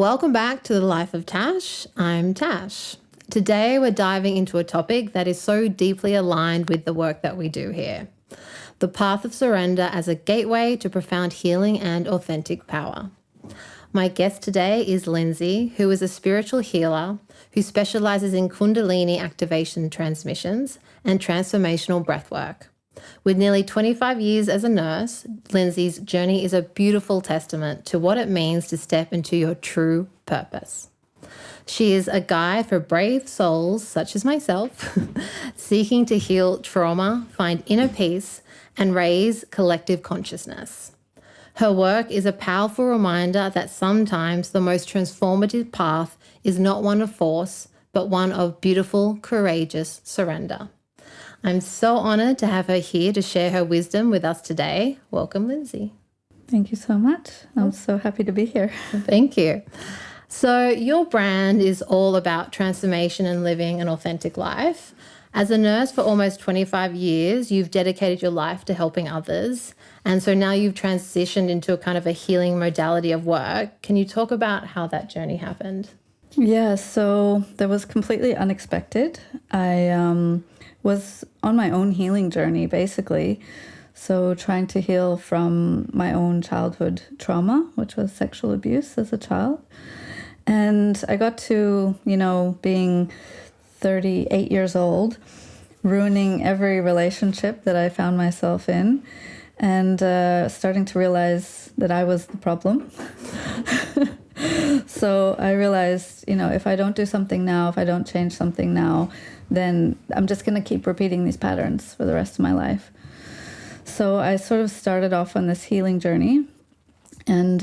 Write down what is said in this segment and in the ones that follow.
Welcome back to the Life of Tash. I'm Tash. Today we're diving into a topic that is so deeply aligned with the work that we do here. The path of surrender as a gateway to profound healing and authentic power. My guest today is Lynsey, who is a spiritual healer who specializes in Kundalini activation transmissions and transformational breathwork. With nearly 25 years as a nurse, Lynsey's journey is a beautiful testament to what it means to step into your true purpose. She is a guide for brave souls such as myself, seeking to heal trauma, find inner peace, and raise collective consciousness. Her work is a powerful reminder that sometimes the most transformative path is not one of force, but one of beautiful, courageous surrender. I'm so honored to have her here to share her wisdom with us today. Welcome, Lynsey. Thank you so much. I'm so happy to be here. Thank you. So your brand is all about transformation and living an authentic life. As a nurse for almost 25 years, you've dedicated your life to helping others. And so now you've transitioned into a kind of a healing modality of work. Can you talk about how that journey happened? Yeah, so that was completely unexpected. I was on my own healing journey, basically. So trying to heal from my own childhood trauma, which was sexual abuse as a child. And I got to, being 38 years old, ruining every relationship that I found myself in, and starting to realize that I was the problem. So I realized, if I don't do something now, if I don't change something now, then I'm just going to keep repeating these patterns for the rest of my life. So I sort of started off on this healing journey. And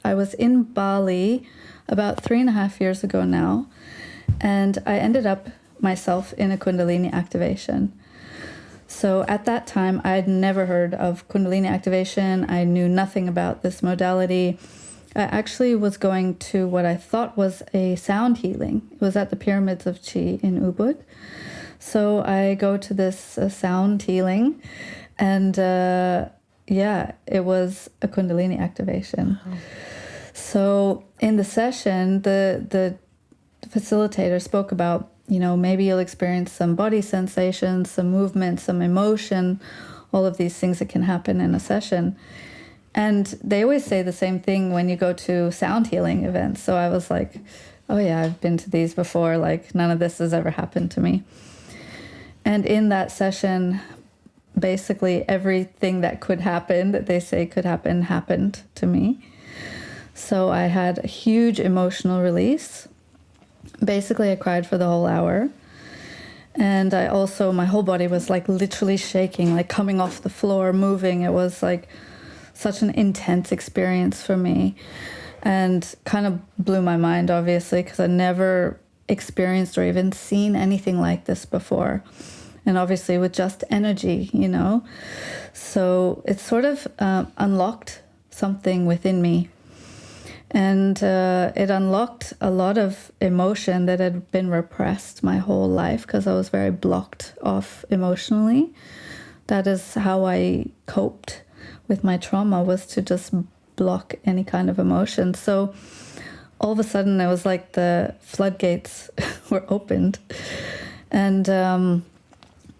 I was in Bali about 3.5 years ago now. And I ended up myself in a Kundalini activation. So at that time, I had never heard of Kundalini activation. I knew nothing about this modality. I actually was going to what I thought was a sound healing. It was at the Pyramids of Chi in Ubud. So I go to this sound healing, and it was a Kundalini activation. Wow. So in the session, the facilitator spoke about, maybe you'll experience some body sensations, some movement, some emotion, all of these things that can happen in a session. And they always say the same thing when you go to sound healing events. So I was like, oh yeah, I've been to these before. Like none of this has ever happened to me. And in that session, basically everything that could happen, that they say could happen, happened to me. So I had a huge emotional release. Basically, I cried for the whole hour. And I also, my whole body was like literally shaking, like coming off the floor, moving. It was like such an intense experience for me, and kind of blew my mind, obviously, because I never experienced or even seen anything like this before. And obviously with just energy, So it sort of unlocked something within me. And it unlocked a lot of emotion that had been repressed my whole life because I was very blocked off emotionally. That is how I coped with my trauma, was to just block any kind of emotion. So all of a sudden it was like the floodgates were opened. And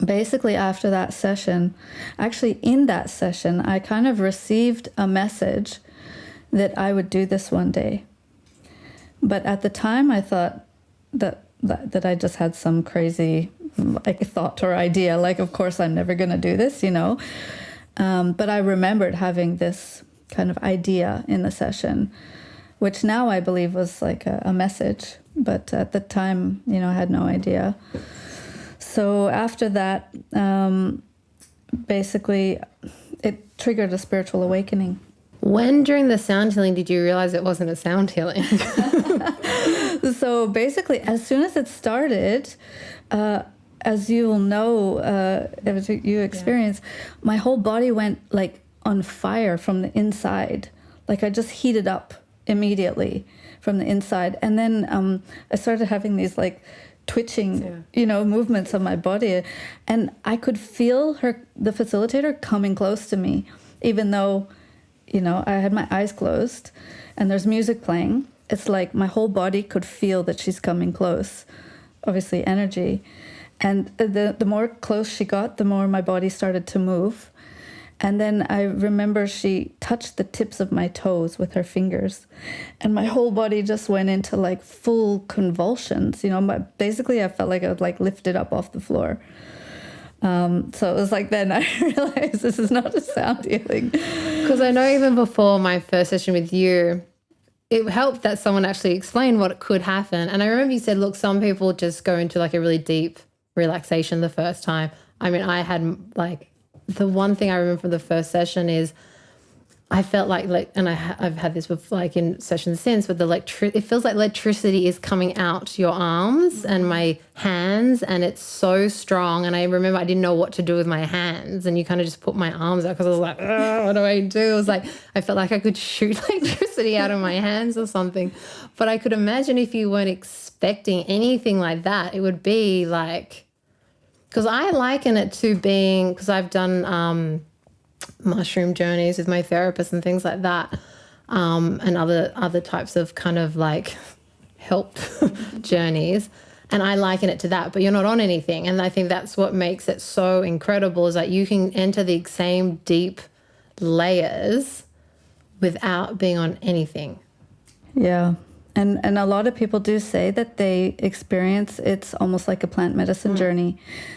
basically after that session, actually in that session, I kind of received a message that I would do this one day. But at the time I thought that I just had some crazy thought or idea, like of course I'm never going to do this, But I remembered having this kind of idea in the session, which now I believe was like a message. But at the time, I had no idea. So after that, basically, it triggered a spiritual awakening. When during the sound healing did you realize it wasn't a sound healing? So basically, as soon as it started, as you will know, as you experience, my whole body went like on fire from the inside. Like I just heated up immediately from the inside. And then I started having these like twitching, movements of my body. And I could feel the facilitator coming close to me, even though, I had my eyes closed and there's music playing. it's like my whole body could feel that she's coming close, obviously energy. And the more close she got, the more my body started to move. And then I remember she touched the tips of my toes with her fingers, and my whole body just went into like full convulsions. Basically I felt like I was like lifted up off the floor. So it was like then I realized this is not a sound healing. Because I know even before my first session with you, it helped that someone actually explained what could happen. And I remember you said, look, some people just go into like a really deep relaxation the first time. I mean, I had like, the one thing I remember from the first session is I felt like and I've had this with like in sessions since, but it feels like electricity is coming out your arms and my hands, and it's so strong. And I remember I didn't know what to do with my hands, and you kind of just put my arms out because I was like, what do I do? It was like I felt like I could shoot electricity out of my hands or something. But I could imagine if you weren't expecting anything like that, it would be like, because I liken it to being, because I've done mushroom journeys with my therapist and things like that, and other types of kind of like help journeys, and I liken it to that, but you're not on anything. And I think that's what makes it so incredible, is that you can enter the same deep layers without being on anything. Yeah. And a lot of people do say that they experience it's almost like a plant medicine journey.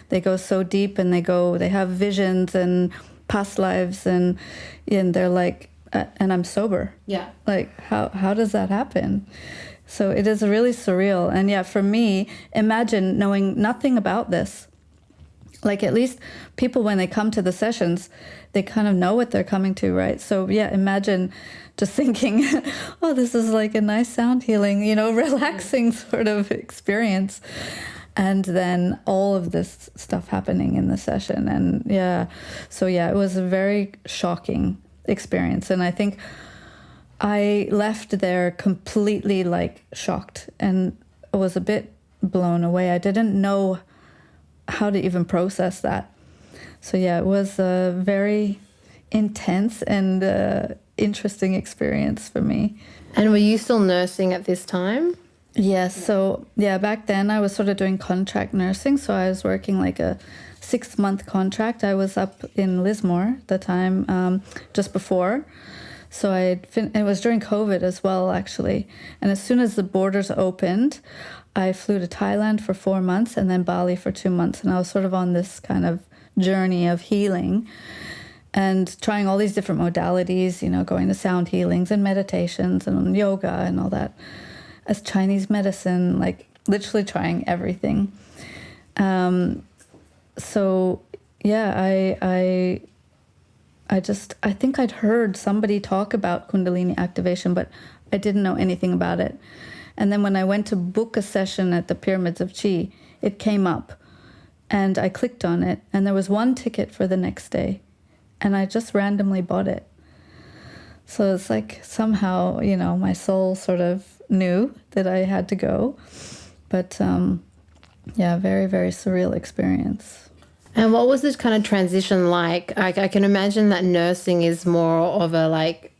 They go so deep, and they have visions and past lives, and they're like, and I'm sober. Yeah. Like, how does that happen? So it is really surreal. And yeah, for me, imagine knowing nothing about this. Like, at least people, when they come to the sessions, they kind of know what they're coming to, right? So yeah, imagine just thinking, oh, this is like a nice sound healing, relaxing sort of experience. And then all of this stuff happening in the session. And yeah, so yeah, it was a very shocking experience. And I think I left there completely like shocked and was a bit blown away. I didn't know how to even process that. So yeah, it was a very intense and interesting experience for me. And were you still nursing at this time? Yes. So yeah, back then I was sort of doing contract nursing. So I was working like a 6-month contract. I was up in Lismore at the time, just before. So it was during COVID as well, actually. And as soon as the borders opened, I flew to Thailand for 4 months and then Bali for 2 months. And I was sort of on this kind of journey of healing and trying all these different modalities, going to sound healings and meditations and yoga and all that, as Chinese medicine, like literally trying everything. So yeah, I think I'd heard somebody talk about Kundalini activation, but I didn't know anything about it. And then when I went to book a session at the Pyramids of Chi, it came up and I clicked on it, and there was one ticket for the next day, and I just randomly bought it. So it's like somehow, my soul sort of knew that I had to go. But yeah, very, very surreal experience. And what was this kind of transition like? I can imagine that nursing is more of a like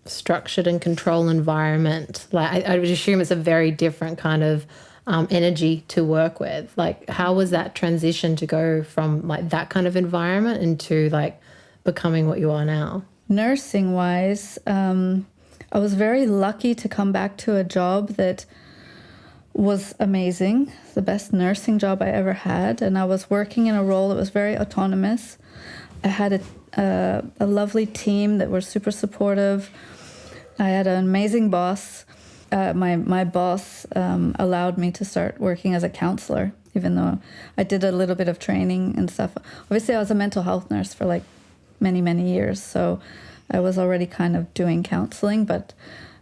structured and controlled environment. Like I would assume it's a very different kind of energy to work with. Like, how was that transition to go from like that kind of environment into like becoming what you are now? Nursing wise, I was very lucky to come back to a job that was amazing, the best nursing job I ever had. And I was working in a role that was very autonomous. I had a lovely team that were super supportive. I had an amazing boss. My boss allowed me to start working as a counselor, even though I did a little bit of training and stuff. Obviously, I was a mental health nurse for like many, many years. So I was already kind of doing counseling, but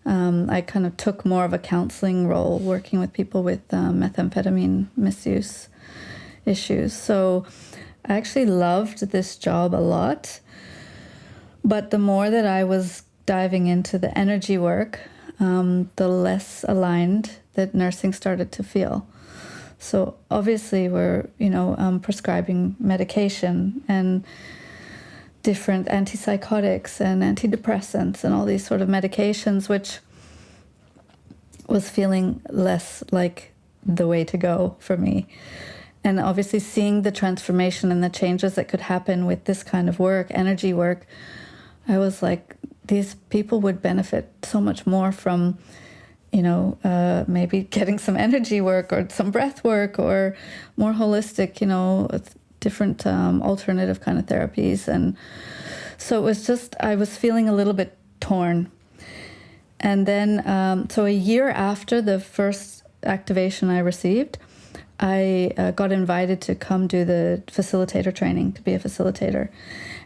I kind of took more of a counseling role working with people with methamphetamine misuse issues. So I actually loved this job a lot. But the more that I was diving into the energy work, the less aligned that nursing started to feel. So obviously we're, prescribing medication and different antipsychotics and antidepressants and all these sort of medications, which, was feeling less like the way to go for me. And obviously seeing the transformation and the changes that could happen with this kind of work, energy work, I was like, these people would benefit so much more from, maybe getting some energy work or some breath work or more holistic, different alternative kind of therapies. And so it was just, I was feeling a little bit torn. And then, so a year after the first activation I received, I got invited to come do the facilitator training, to be a facilitator.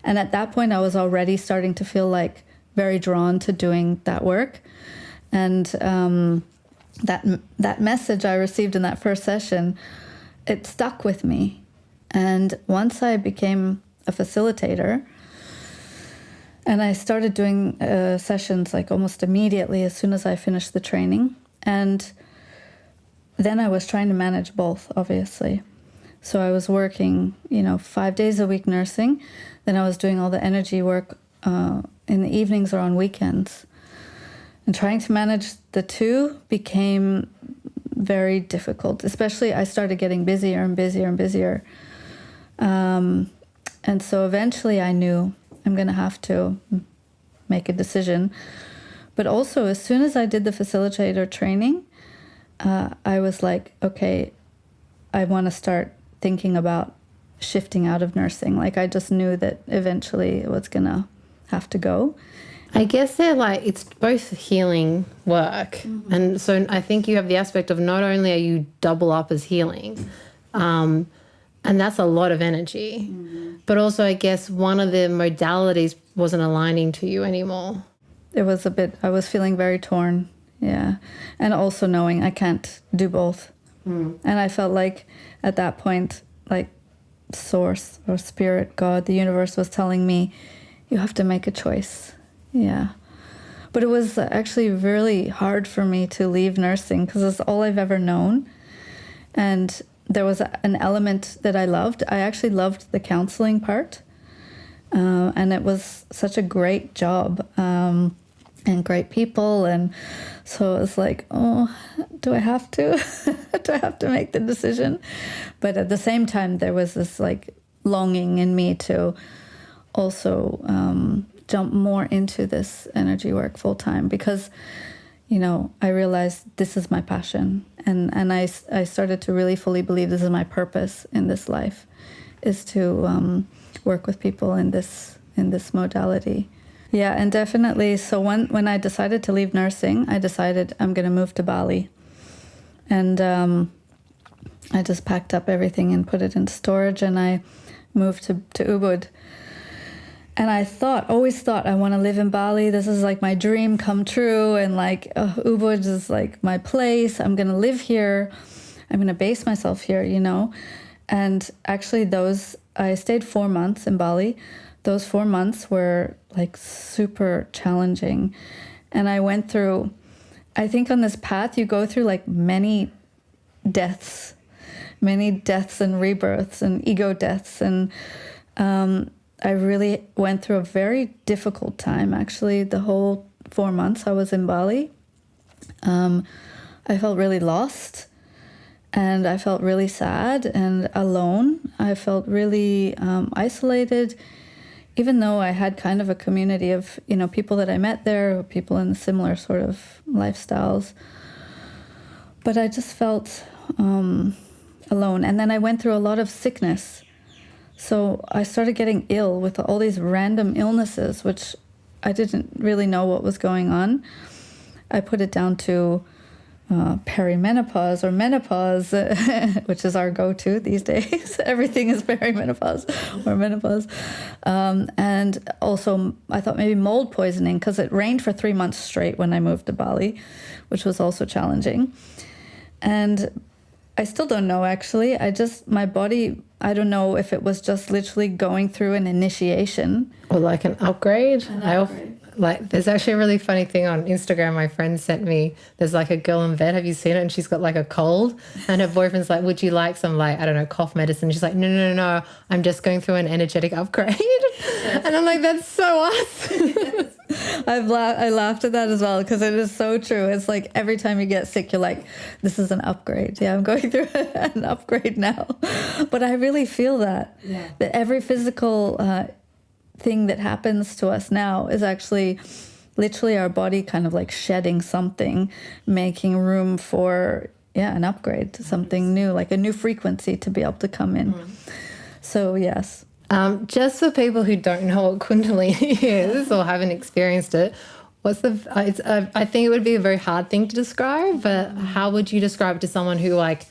And at that point, I was already starting to feel like very drawn to doing that work. And that message I received in that first session, it stuck with me. And once I became a facilitator, and I started doing sessions like almost immediately as soon as I finished the training. And then I was trying to manage both, obviously. So I was working, 5 days a week nursing. Then I was doing all the energy work in the evenings or on weekends. And trying to manage the two became very difficult. Especially I started getting busier and busier and busier. And so eventually I knew I'm going to have to make a decision. But also, as soon as I did the facilitator training, I was like, okay, I want to start thinking about shifting out of nursing. Like, I just knew that eventually it was going to have to go. I guess it's both healing work. Mm-hmm. And so I think you have the aspect of not only are you double up as healing, and that's a lot of energy, mm-hmm. but also I guess one of the modalities wasn't aligning to you anymore. It was I was feeling very torn. Yeah. And also knowing I can't do both. Mm. And I felt like at that point, like source or spirit, God, the universe was telling me, you have to make a choice. Yeah. But it was actually really hard for me to leave nursing because it's all I've ever known. And there was an element that I loved. I actually loved the counseling part. And it was such a great job. And great people, and so it was like, oh, do I have to? Do I have to make the decision? But at the same time, there was this like longing in me to also jump more into this energy work full time because, I realized this is my passion, and I started to really fully believe this is my purpose in this life, is to work with people in this modality. Yeah, and definitely. So when I decided to leave nursing, I decided I'm going to move to Bali. And I just packed up everything and put it in storage, and I moved to Ubud. And I always thought, I want to live in Bali. This is like my dream come true. And like, Ubud is like my place. I'm going to live here. I'm going to base myself here, And actually I stayed 4 months in Bali. Those 4 months were like super challenging. And I went through, I think on this path, you go through like many deaths and rebirths and ego deaths. And I really went through a very difficult time. Actually, the whole 4 months I was in Bali, I felt really lost. And I felt really sad and alone. I felt really isolated. Even though I had kind of a community of, people that I met there, people in similar sort of lifestyles. But I just felt alone. And then I went through a lot of sickness. So I started getting ill with all these random illnesses, which I didn't really know what was going on. I put it down to perimenopause or menopause, which is our go-to these days. Everything is perimenopause or menopause. And also, I thought maybe mold poisoning because it rained for 3 months straight when I moved to Bali, which was also challenging. And I still don't know, actually. My body, I don't know if it was just literally going through an initiation. Or like an upgrade. There's actually a really funny thing on Instagram my friend sent me. There's like a girl in bed. Have you seen it? And she's got like a cold. And her boyfriend's like, would you like some cough medicine? She's like, no. I'm just going through an energetic upgrade. And I'm like, that's so us. I laughed at that as well because it is so true. It's like every time you get sick, you're like, this is an upgrade. Yeah, I'm going through an upgrade now. But I really feel that. Yeah. That every physical thing that happens to us now is actually literally our body kind of like shedding something, making room for, an upgrade, something new, like a new frequency to be able to come in. So, yes. Just for people who don't know what Kundalini is or haven't experienced it, I think it would be a very hard thing to describe, but how would you describe it to someone who like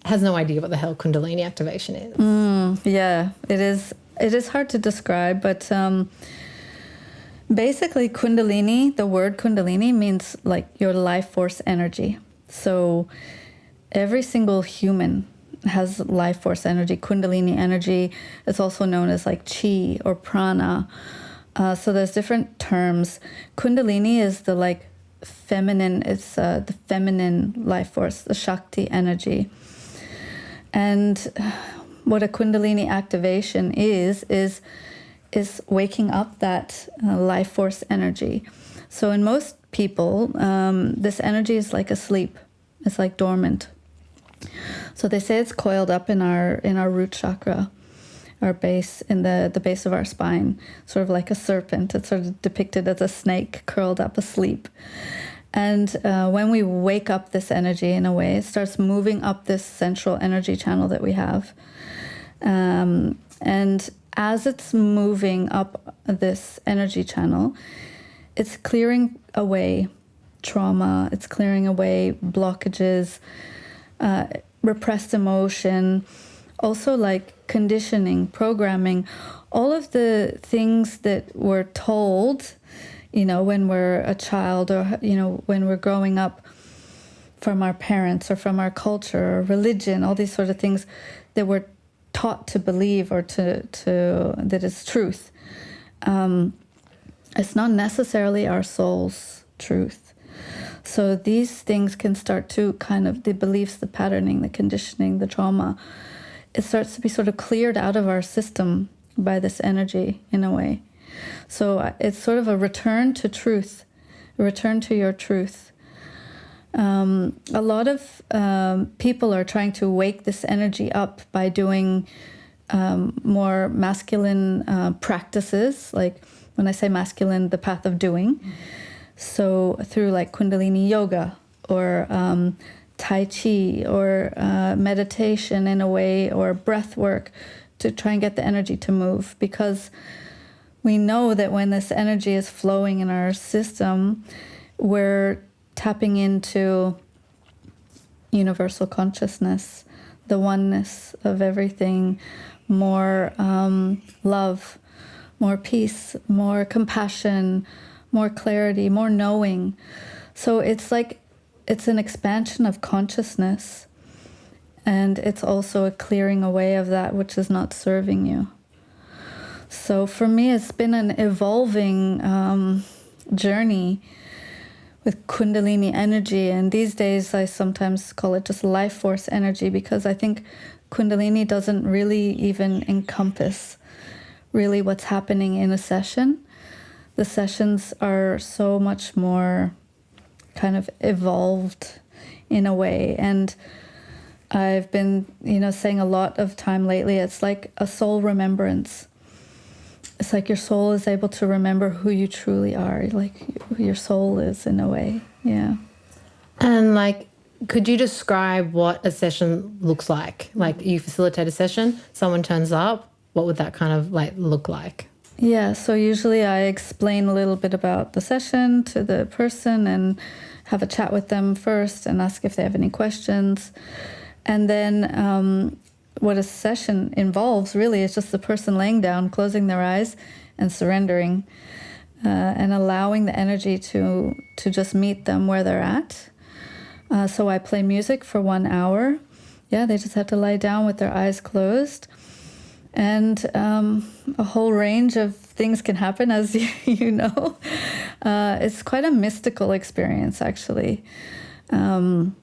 has no idea what the hell Kundalini activation is? Yeah, it is. It is hard to describe, but basically Kundalini, the word Kundalini means like your life force energy. So every single human has life force energy, Kundalini energy. It's also known as like chi or prana. So there's different terms. Kundalini is the like feminine, it's the feminine life force, the Shakti energy. And what a Kundalini activation is waking up that life force energy. So in most people, this energy is like asleep. It's like dormant. So they say it's coiled up in our root chakra, our base, in the base of our spine, sort of like a serpent. It's sort of depicted as a snake curled up asleep. And when we wake up this energy in a way, it starts moving up this central energy channel that we have. And as it's moving up this energy channel, it's clearing away trauma, it's clearing away blockages, repressed emotion, also like conditioning, programming, all of the things that we're told, when we're a child or, when we're growing up from our parents or from our culture or religion, all these sort of things that we're taught to believe or to that is truth. It's not necessarily our soul's truth. So these things can start to kind of, the beliefs, the patterning, the conditioning, the trauma, it starts to be sort of cleared out of our system by this energy in a way. So it's sort of a return to truth, a return to your truth. A lot of people are trying to wake this energy up by doing more masculine practices. Like when I say masculine, the path of doing. So through like Kundalini yoga or Tai Chi or meditation in a way, or breath work to try and get the energy to move. Because we know that when this energy is flowing in our system, we're tapping into universal consciousness, the oneness of everything, more love, more peace, more compassion, more clarity, more knowing. So it's like, it's an expansion of consciousness, and it's also a clearing away of that which is not serving you. So for me, it's been an evolving journey with Kundalini energy. And these days, I sometimes call it just life force energy, because I think Kundalini doesn't really even encompass really what's happening in a session. The sessions are so much more kind of evolved in a way. And I've been, saying a lot of time lately, it's like a soul remembrance. It's like your soul is able to remember who you truly are, like who your soul is in a way. Yeah. And like, could you describe what a session looks like? Like you facilitate a session, someone turns up, what would that kind of like look like? Yeah, so usually I explain a little bit about the session to the person and have a chat with them first and ask if they have any questions. And then what a session involves really is just the person laying down, closing their eyes and surrendering and allowing the energy to just meet them where they're at. So I play music for 1 hour. Yeah, they just have to lie down with their eyes closed. And a whole range of things can happen, as you know. It's quite a mystical experience, actually. And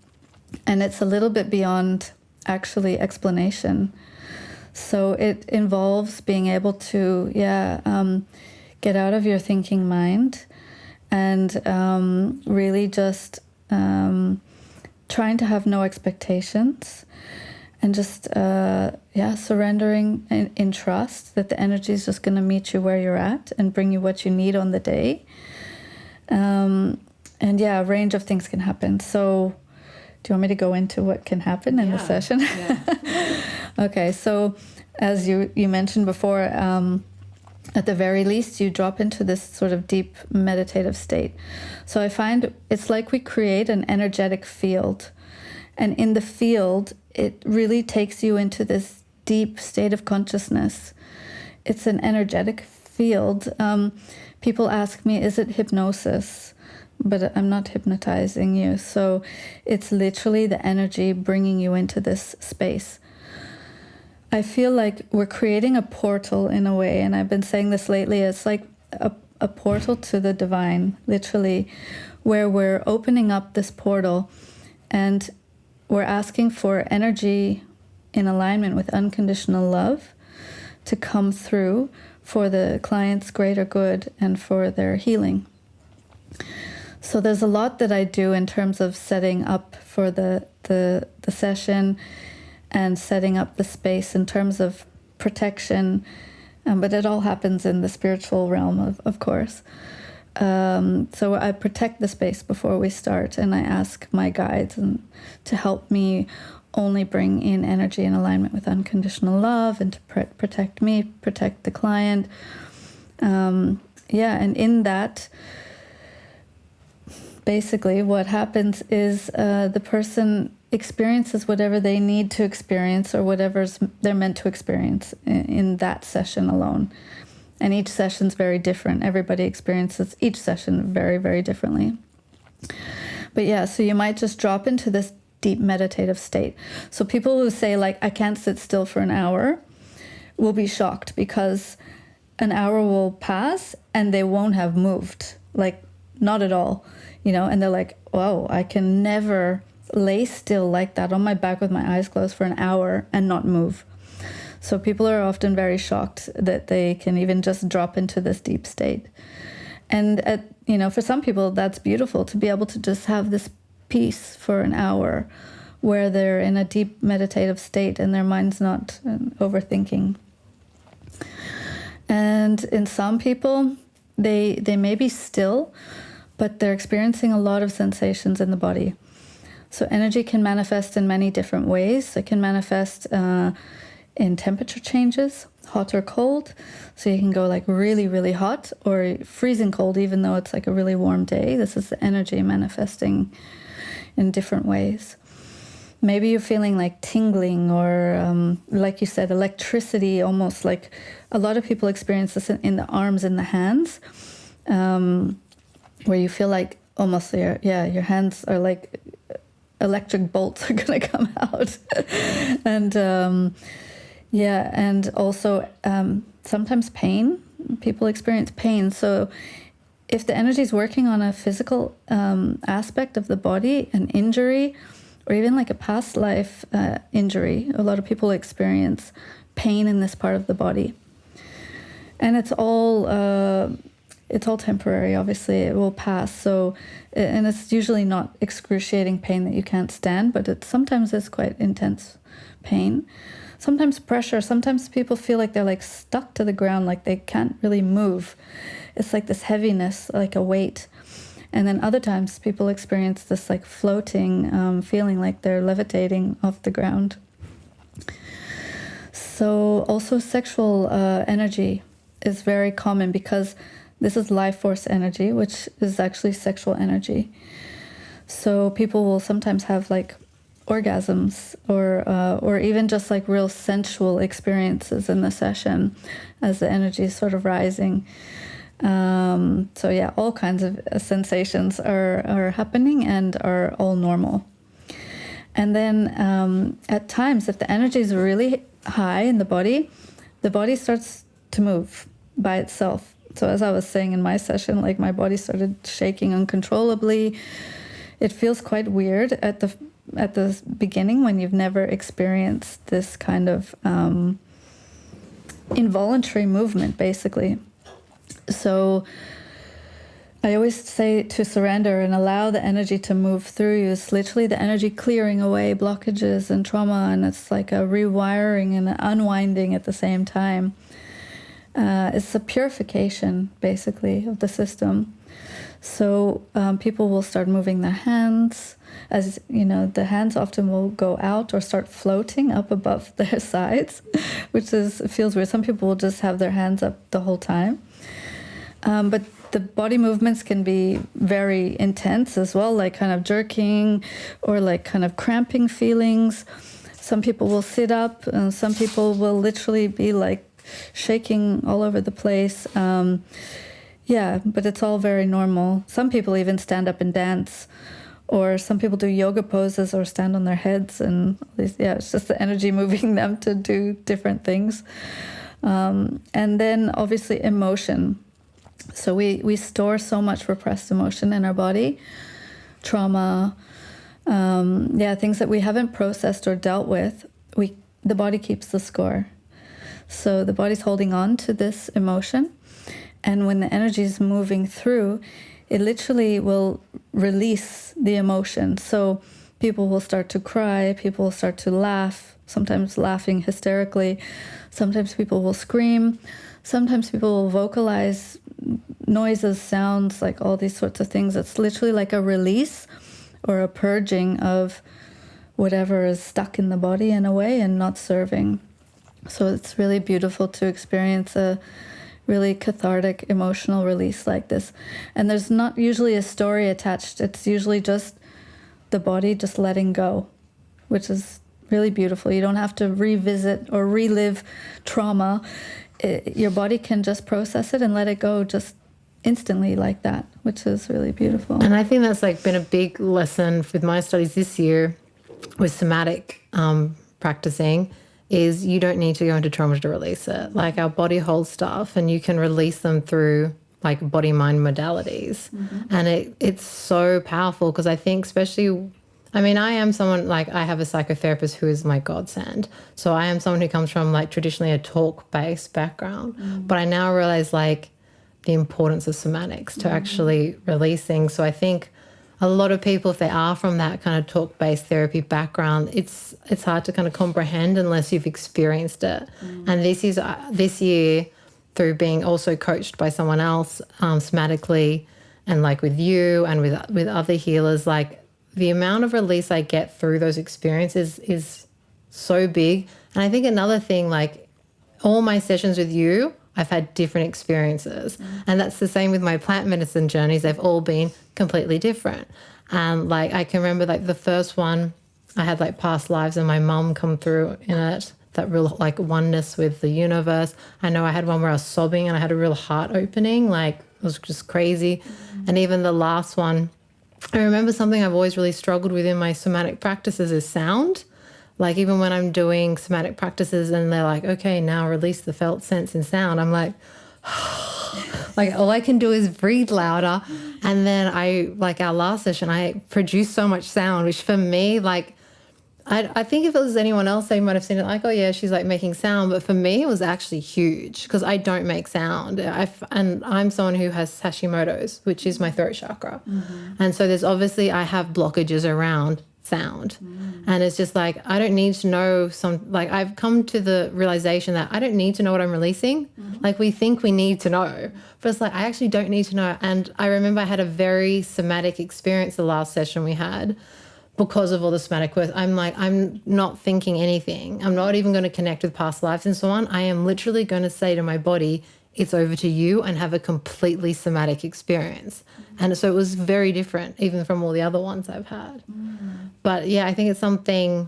it's a little bit beyond, actually, explanation. So it involves being able to, get out of your thinking mind and really just trying to have no expectations, and just surrendering in trust that the energy is just going to meet you where you're at and bring you what you need on the day. And a range of things can happen. So do you want me to go into what can happen in the session? Yeah. Okay, so as you mentioned before, at the very least, you drop into this sort of deep meditative state. So I find it's like we create an energetic field. And in the field, it really takes you into this deep state of consciousness. It's an energetic field. People ask me, is it hypnosis? But I'm not hypnotizing you. So it's literally the energy bringing you into this space. I feel like we're creating a portal in a way, and I've been saying this lately, it's like a portal to the divine, literally, where we're opening up this portal and we're asking for energy in alignment with unconditional love to come through for the client's greater good and for their healing. So there's a lot that I do in terms of setting up for the session and setting up the space in terms of protection, but it all happens in the spiritual realm, of course. So I protect the space before we start, and I ask my guides to help me only bring in energy in alignment with unconditional love and to protect me, protect the client. And in that, basically what happens is the person experiences whatever they need to experience or whatever's they're meant to experience in that session alone. And each session's very different. Everybody experiences each session very, very differently. But so you might just drop into this deep meditative state. So people who say, like, I can't sit still for an hour will be shocked, because an hour will pass and they won't have moved, like, not at all, and they're like, whoa, I can never lay still like that on my back with my eyes closed for an hour and not move. So people are often very shocked that they can even just drop into this deep state. And for some people, that's beautiful, to be able to just have this peace for an hour where they're in a deep meditative state and their mind's not overthinking. And in some people, they may be still, but they're experiencing a lot of sensations in the body. So energy can manifest in many different ways. It can manifest in temperature changes, hot or cold. So you can go like really, really hot, or freezing cold, even though it's like a really warm day. This is the energy manifesting in different ways. Maybe you're feeling like tingling, or like you said, electricity, almost like a lot of people experience this in the arms and the hands, where you feel like almost your hands are like electric bolts are going to come out. And and also sometimes pain. People experience pain. So if the energy is working on a physical aspect of the body, an injury, or even like a past life injury, a lot of people experience pain in this part of the body. And it's all temporary, obviously. It will pass. So, and it's usually not excruciating pain that you can't stand, but it sometimes is quite intense pain. Sometimes pressure. Sometimes people feel like they're like stuck to the ground, like they can't really move. It's like this heaviness, like a weight. And then other times people experience this like floating feeling, like they're levitating off the ground. So also sexual energy is very common, because this is life force energy, which is actually sexual energy. So people will sometimes have like orgasms, or even just like real sensual experiences in the session as the energy is sort of rising. All kinds of sensations are happening and are all normal. And then at times, if the energy is really high in the body starts to move by itself. So as I was saying in my session, like my body started shaking uncontrollably. It feels quite weird at the beginning when you've never experienced this kind of involuntary movement, basically. So I always say to surrender and allow the energy to move through you. It's literally the energy clearing away blockages and trauma, and it's like a rewiring and an unwinding at the same time. It's a purification, basically, of the system. So people will start moving their hands. As you know, the hands often will go out or start floating up above their sides, which feels weird. Some people will just have their hands up the whole time. But the body movements can be very intense as well, like kind of jerking or like kind of cramping feelings. Some people will sit up, and some people will literally be like shaking all over the place. Yeah, but it's all very normal. Some people even stand up and dance, or some people do yoga poses or stand on their heads, and it's just the energy moving them to do different things. And then obviously emotion. So we store so much repressed emotion in our body, trauma, things that we haven't processed or dealt with. The body keeps the score. So the body's holding on to this emotion, and when the energy is moving through, it literally will release the emotion. So people will start to cry, people will start to laugh, sometimes laughing hysterically. Sometimes people will scream. Sometimes people will vocalize noises, sounds, like all these sorts of things. It's literally like a release or a purging of whatever is stuck in the body in a way and not serving. So it's really beautiful to experience a really cathartic emotional release like this. And there's not usually a story attached. It's usually just the body just letting go, which is really beautiful. You don't have to revisit or relive trauma. Your body can just process it and let it go just instantly like that, which is really beautiful. And I think that's like been a big lesson with my studies this year with somatic practicing, is you don't need to go into trauma to release it. Like our body holds stuff and you can release them through like body-mind modalities. Mm-hmm. And it's so powerful because I think especially, I mean, I am someone, like I have a psychotherapist who is my godsend. So I am someone who comes from like traditionally a talk-based background. Mm-hmm. But I now realize like the importance of somatics to actually release things. So I think a lot of people, if they are from that kind of talk-based therapy background, it's hard to kind of comprehend unless you've experienced it. And this year, through being also coached by someone else somatically, and like with you and with other healers, like the amount of release I get through those experiences is so big. And I think another thing, like all my sessions with you, I've had different experiences. And that's the same with my plant medicine journeys. They've all been completely different. And like I can remember like the first one, I had like past lives and my mum come through in it, that real like oneness with the universe. I know I had one where I was sobbing and I had a real heart opening, like it was just crazy. And even the last one, I remember something I've always really struggled with in my somatic practices is sound. Like even when I'm doing somatic practices and they're like, okay, now release the felt, sense and sound. I'm like, like all I can do is breathe louder. And then like our last session, I produced so much sound, which for me, like, I think if it was anyone else, they might have seen it like, oh yeah, she's like making sound. But for me, it was actually huge because I don't make sound. And I'm someone who has Hashimoto's, which is my throat chakra. And so there's obviously, I have blockages around sound. And it's just like, I don't need to know like I've come to the realization that I don't need to know what I'm releasing. Like we think we need to know, but it's like, I actually don't need to know. And I remember I had a very somatic experience the last session we had because of all the somatic work. I'm like, I'm not thinking anything. I'm not even going to connect with past lives and so on. I am literally going to say to my body, it's over to you, and have a completely somatic experience. And so it was very different even from all the other ones I've had. But yeah, I think it's something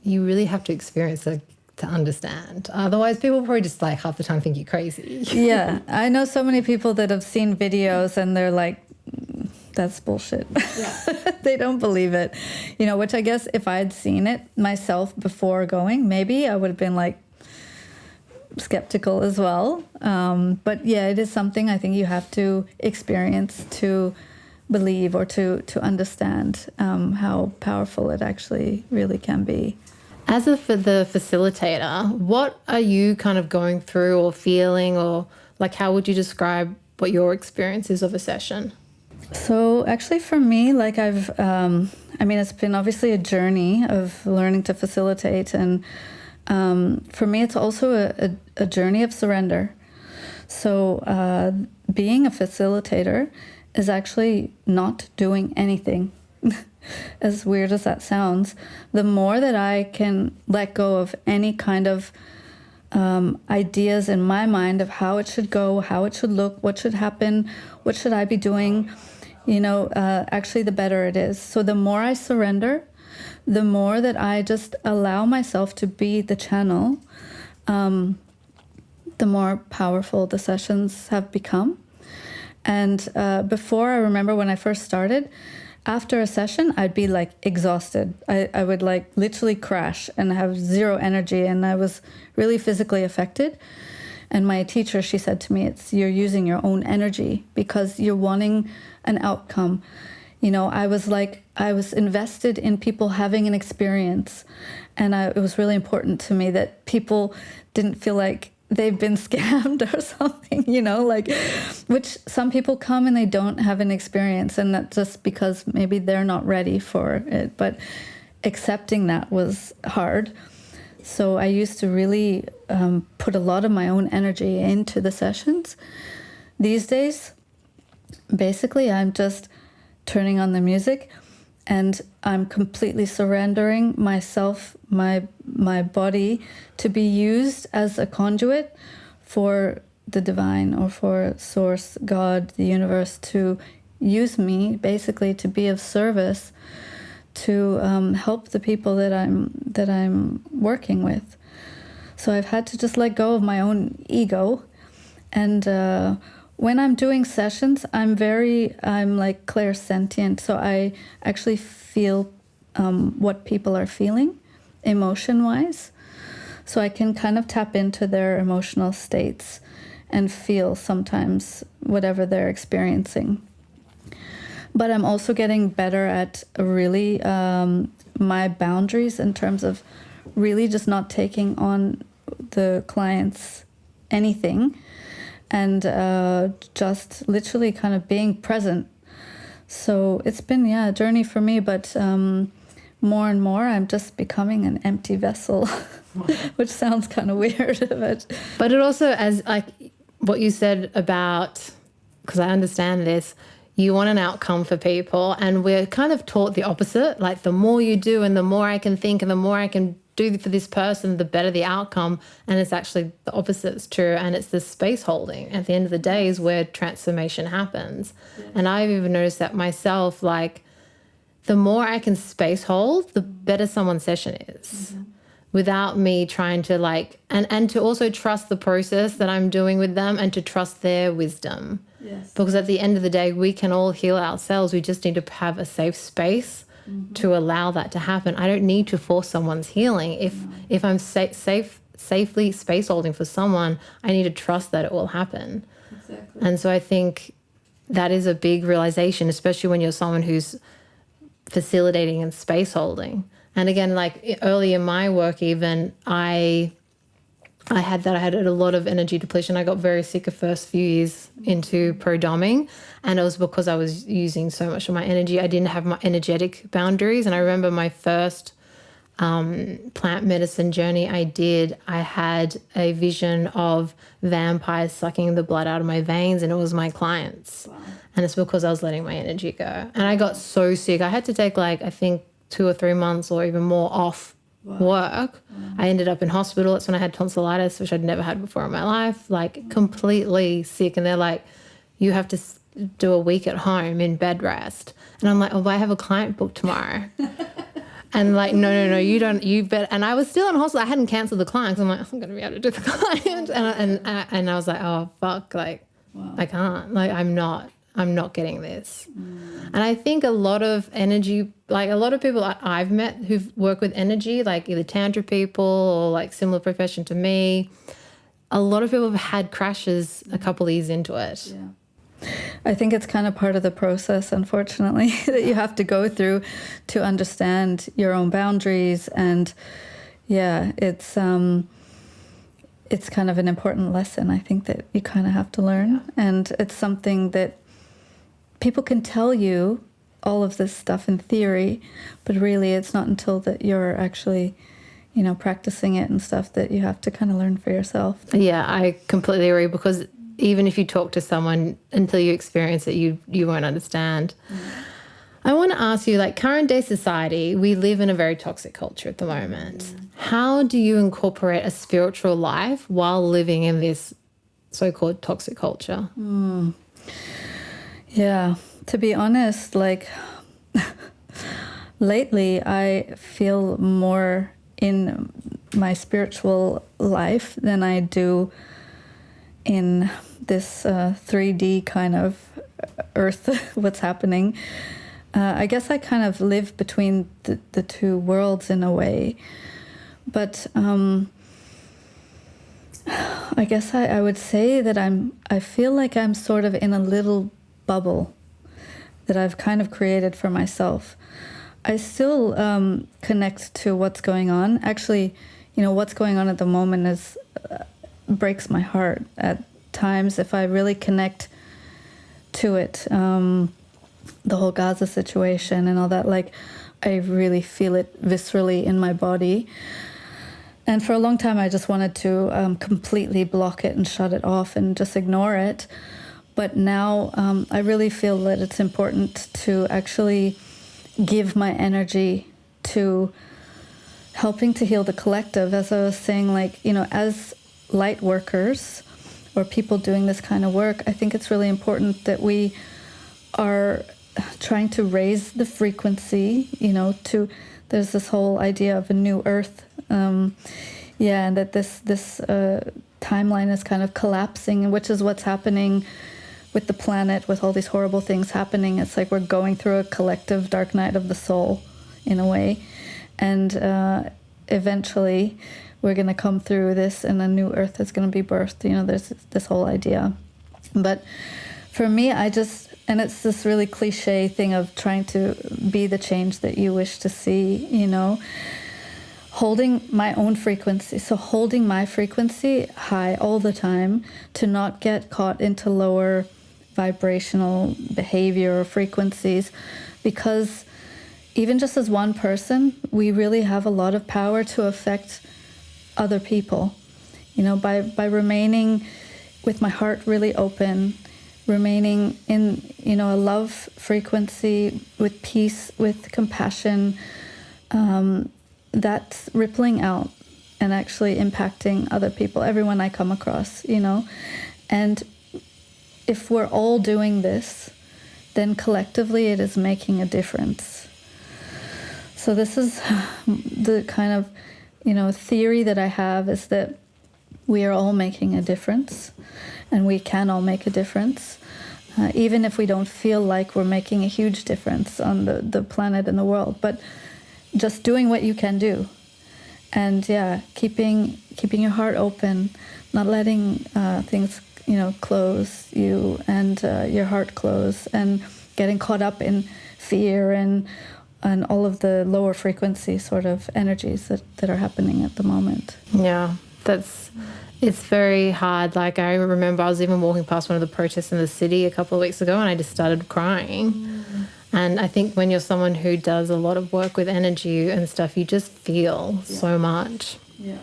you really have to experience to understand. Otherwise, people probably just like half the time think you're crazy. Yeah, I know so many people that have seen videos and they're like, that's bullshit. Yeah. They don't believe it. You know, which I guess if I had seen it myself before going, maybe I would have been like, skeptical as well. But yeah, it is something I think you have to experience to believe or to understand how powerful it actually really can be. As the facilitator, what are you kind of going through or feeling, or like how would you describe what your experience is of a session? So actually for me, like it's been obviously a journey of learning to facilitate. And for me, it's also a journey of surrender. So being a facilitator is actually not doing anything. As weird as that sounds, the more that I can let go of any kind of ideas in my mind of how it should go, how it should look, what should happen, what should I be doing, actually the better it is. So the more I surrender, the more that I just allow myself to be the channel, the more powerful the sessions have become. And before, I remember when I first started, after a session, I'd be like exhausted. I would like literally crash and have zero energy, and I was really physically affected. And my teacher, she said to me, you're using your own energy because you're wanting an outcome. I was invested in people having an experience, and it was really important to me that people didn't feel like they've been scammed or something, which some people come and they don't have an experience, and that's just because maybe they're not ready for it. But accepting that was hard. So I used to really put a lot of my own energy into the sessions. These days, basically, I'm just turning on the music and I'm completely surrendering myself, my body, to be used as a conduit for the divine or for Source, God, the universe, to use me basically to be of service to help the people that I'm working with. So I've had to just let go of my own ego, and when I'm doing sessions, I'm like clairsentient. So I actually feel what people are feeling emotion-wise. So I can kind of tap into their emotional states and feel sometimes whatever they're experiencing. But I'm also getting better at really my boundaries in terms of really just not taking on the clients anything, and just literally kind of being present. So it's been, a journey for me, but more and more I'm just becoming an empty vessel, which sounds kind of weird. But it also, as like what you said about, because I understand this, you want an outcome for people, and we're kind of taught the opposite. Like the more you do and the more I can think and the more I can do for this person, the better the outcome. And it's actually the opposite is true. And it's the space holding at the end of the day is where transformation happens. Yeah. And I've even noticed that myself, like the more I can space hold, the better someone's session is. Mm-hmm. Without me trying to like, and to also trust the process that I'm doing with them and to trust their wisdom. Yes. Because at the end of the day, we can all heal ourselves. We just need to have a safe space to allow that to happen. I don't need to force someone's healing. If I'm safely space holding for someone, I need to trust that it will happen. Exactly. And so I think that is a big realization, especially when you're someone who's facilitating and space holding. And again, like early in my work, even I had a lot of energy depletion. I got very sick the first few years into pro-doming, and it was because I was using so much of my energy. I didn't have my energetic boundaries. And I remember my first plant medicine journey I had a vision of vampires sucking the blood out of my veins, and it was my clients. Wow. And it's because I was letting my energy go. And I got so sick. I had to take I think 2 or 3 months or even more off work. Wow. I ended up in hospital. That's when I had tonsillitis, which I'd never had before in my life, completely sick. And they're like, you have to do a week at home in bed rest. And I'm like, oh, I have a client booked tomorrow. And no, you don't, you better. And I was still in hospital. I hadn't canceled the client because I'm like, I'm going to be able to do the client. And I was like, oh, fuck, wow. I can't. I'm not getting this. And I think a lot of energy, a lot of people I've met who've worked with energy, like either Tantra people or similar profession to me, a lot of people have had crashes a couple of years into it. Yeah. I think it's kind of part of the process, unfortunately, that you have to go through to understand your own boundaries. And it's it's kind of an important lesson, I think, that you kind of have to learn. And it's something that people can tell you all of this stuff in theory, but really it's not until that you're actually, practicing it and stuff that you have to kind of learn for yourself. Yeah, I completely agree, because even if you talk to someone, until you experience it, you won't understand. I want to ask you, current day society, we live in a very toxic culture at the moment. How do you incorporate a spiritual life while living in this so-called toxic culture? Yeah, to be honest, lately I feel more in my spiritual life than I do in this 3D kind of earth, what's happening. I guess I kind of live between the two worlds in a way. But I guess I would say that I feel like I'm sort of in a little bubble that I've kind of created for myself. I still connect to what's going on. Actually, what's going on at the moment breaks my heart at times if I really connect to it. The whole Gaza situation and all that, I really feel it viscerally in my body. And for a long time, I just wanted to completely block it and shut it off and just ignore it. But now I really feel that it's important to actually give my energy to helping to heal the collective. As I was saying, as light workers or people doing this kind of work, I think it's really important that we are trying to raise the frequency, there's this whole idea of a new earth, and that this timeline is kind of collapsing, which is what's happening with the planet, with all these horrible things happening. It's like we're going through a collective dark night of the soul, in a way, and eventually we're going to come through this and a new earth is going to be birthed. There's this whole idea. But for me, and it's this really cliche thing of trying to be the change that you wish to see, holding my own frequency. So holding my frequency high all the time to not get caught into lower vibrational behavior or frequencies, because even just as one person, we really have a lot of power to affect other people, by remaining with my heart really open, remaining in, a love frequency with peace, with compassion, that's rippling out and actually impacting other people, everyone I come across, And if we're all doing this, then collectively it is making a difference. So this is the kind of, theory that I have, is that we are all making a difference, and we can all make a difference, even if we don't feel like we're making a huge difference on the planet and the world. But just doing what you can do, and keeping your heart open, not letting things close you, and your heart close, and getting caught up in fear and all of the lower frequency sort of energies that are happening at the moment. Yeah, it's very hard. I remember I was even walking past one of the protests in the city a couple of weeks ago, and I just started crying. And I think when you're someone who does a lot of work with energy and stuff, you just feel so much. Yeah.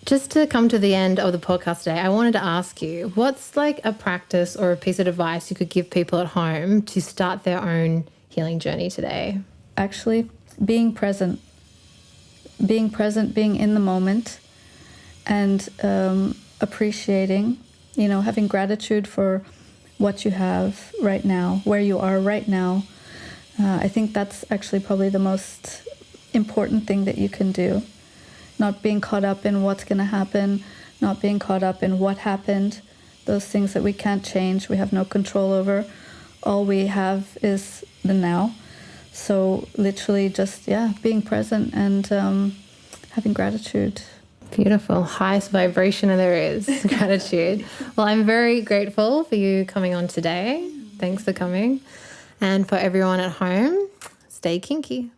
Just to come to the end of the podcast today, I wanted to ask you, what's a practice or a piece of advice you could give people at home to start their own healing journey today? Actually, being present, being in the moment, and appreciating, having gratitude for what you have right now, where you are right now. I think that's actually probably the most important thing that you can do. Not being caught up in what's going to happen, not being caught up in what happened, those things that we can't change, we have no control over. All we have is the now. So literally just, being present and having gratitude. Beautiful. Highest vibration there is, gratitude. Well, I'm very grateful for you coming on today. Thanks for coming. And for everyone at home, stay kinky.